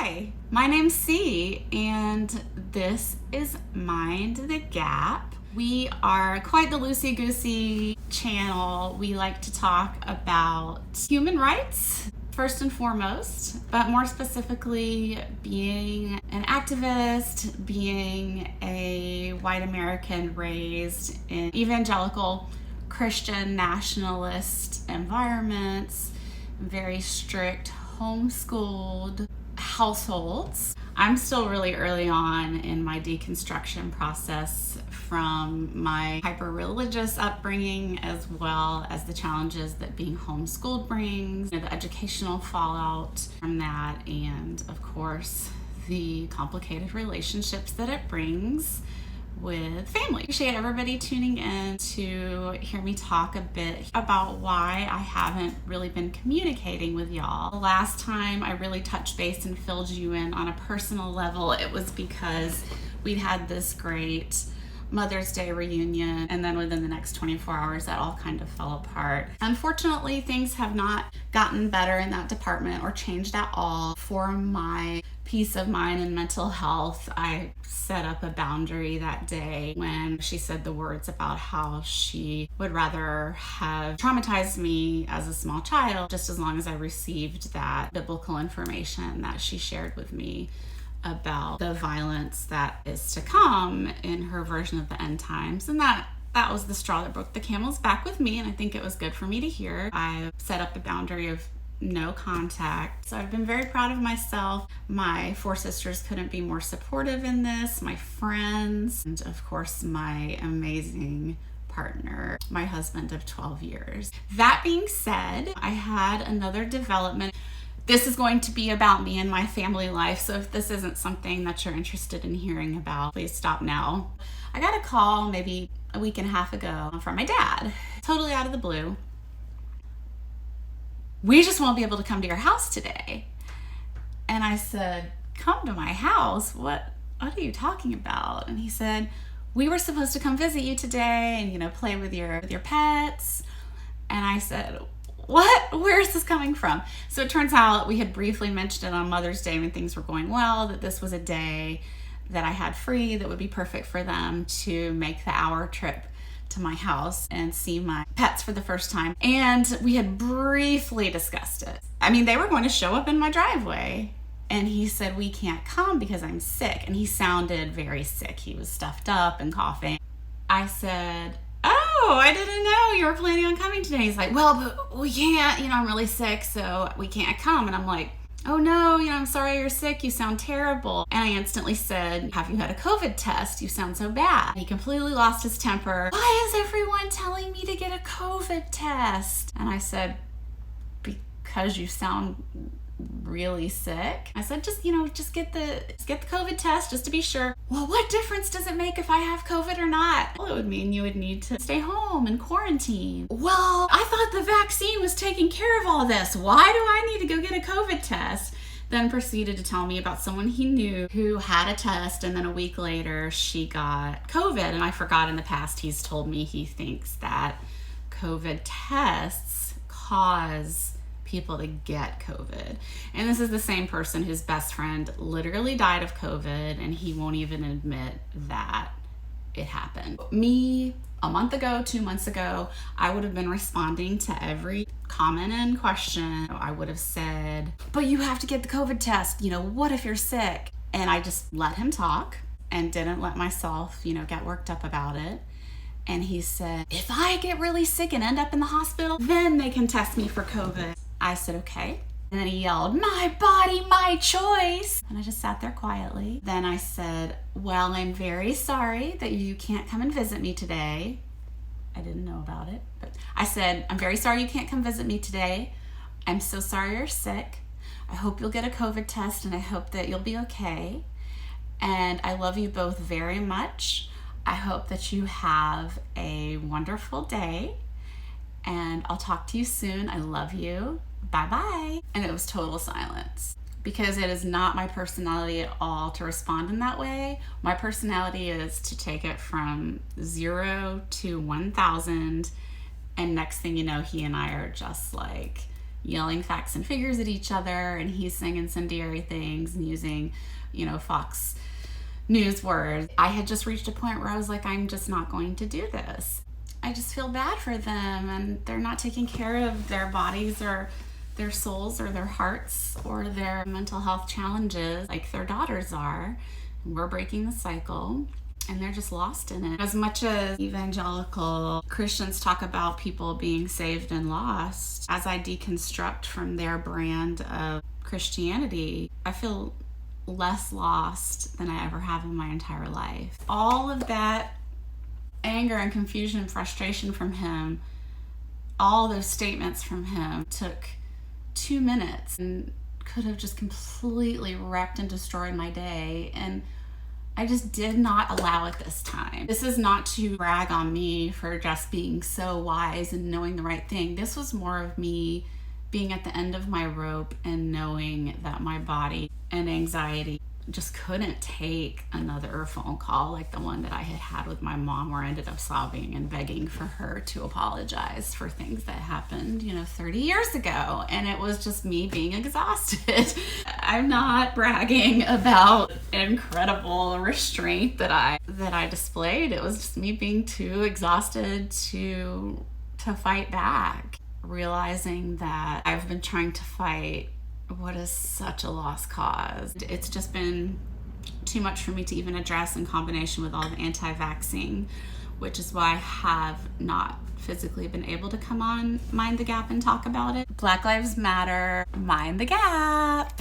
Hi, my name's C, and this is Mind the Gap. We are quite the loosey-goosey channel. We like to talk about human rights, first and foremost, but more specifically being an activist, being a white American raised in evangelical Christian nationalist environments, very strict homeschooled households. I'm still really early on in my deconstruction process from my hyper-religious upbringing, as well as the challenges that being homeschooled brings, the educational fallout from that, and of course the complicated relationships that it brings with family. Appreciate everybody tuning in to hear me talk a bit about why I haven't really been communicating with y'all. The last time I really touched base and filled you in on a personal level, it was because we'd had this great Mother's Day reunion, and then within the next 24 hours that all kind of fell apart. Unfortunately, things have not gotten better in that department or changed at all. For my peace of mind and mental health, I set up a boundary that day when she said the words about how she would rather have traumatized me as a small child, just as long as I received that biblical information that she shared with me about the violence that is to come in her version of the end times. And that was the straw that broke the camel's back with me, and I think it was good for me to hear. I set up a boundary of no contact. So I've been very proud of myself. My four sisters couldn't be more supportive in this, my friends, and of course my amazing partner, my husband of 12 years. That being said, I had another development. This is going to be about me and my family life, so if this isn't something that you're interested in hearing about, please stop now. I got a call maybe a week and a half ago from my dad, totally out of the blue. We just won't be able to come to your house today. And I said, come to my house? What are you talking about? And he said, we were supposed to come visit you today and, play with your pets. And I said, what? Where is this coming from? So it turns out we had briefly mentioned it on Mother's Day when things were going well, that this was a day that I had free that would be perfect for them to make the hour trip to my house and see my pets for the first time. And we had briefly discussed it. I mean, they were going to show up in my driveway. And he said, we can't come because I'm sick. And he sounded very sick. He was stuffed up and coughing. I said, oh, I didn't know you were planning on coming today. He's like, well, but we can't, I'm really sick, so we can't come. And I'm like, oh no, I'm sorry you're sick. You sound terrible. And I instantly said, have you had a COVID test? You sound so bad. He completely lost his temper. Why is everyone telling me to get a COVID test? And I said, because you sound really sick. I said, just get the COVID test just to be sure. Well, what difference does it make if I have COVID or not? Well, it would mean you would need to stay home and quarantine. Well, I thought the vaccine was taking care of all this. Why do I need to go get a COVID test? Then proceeded to tell me about someone he knew who had a test, and then a week later she got COVID. And I forgot in the past he's told me he thinks that COVID tests cause people to get COVID. And this is the same person whose best friend literally died of COVID, and he won't even admit that it happened. Me, a month ago, 2 months ago, I would have been responding to every comment and question. I would have said, but you have to get the COVID test. What if you're sick? And I just let him talk and didn't let myself, get worked up about it. And he said, if I get really sick and end up in the hospital, then they can test me for COVID. I said, okay. And then he yelled, my body, my choice. And I just sat there quietly. Then I said, well, I'm very sorry that you can't come and visit me today. I didn't know about it, but I said, I'm very sorry you can't come visit me today. I'm so sorry you're sick. I hope you'll get a COVID test, and I hope that you'll be okay. And I love you both very much. I hope that you have a wonderful day, and I'll talk to you soon. I love you. Bye-bye. And it was total silence, because it is not my personality at all to respond in that way. My personality is to take it from 0 to 1,000, and next thing you know, he and I are just like, yelling facts and figures at each other, and he's saying incendiary things and using, Fox News words. I had just reached a point where I was like, I'm just not going to do this. I just feel bad for them, and they're not taking care of their bodies or their souls or their hearts or their mental health challenges like their daughters are. We're breaking the cycle, and they're just lost in it. As much as evangelical Christians talk about people being saved and lost, as I deconstruct from their brand of Christianity, I feel less lost than I ever have in my entire life. All of that anger and confusion and frustration from him, all those statements from him took 2 minutes and could have just completely wrecked and destroyed my day, and I just did not allow it this time. This is not to brag on me for just being so wise and knowing the right thing. This was more of me being at the end of my rope and knowing that my body and anxiety just couldn't take another phone call like the one that I had with my mom, where I ended up sobbing and begging for her to apologize for things that happened, 30 years ago. And it was just me being exhausted. I'm not bragging about incredible restraint that I displayed. It was just me being too exhausted to fight back, realizing that I've been trying to fight what is such a lost cause. It's just been too much for me to even address, in combination with all the anti-vaxxing, which is why I have not physically been able to come on Mind the Gap and talk about it. Black Lives Matter, Mind the Gap.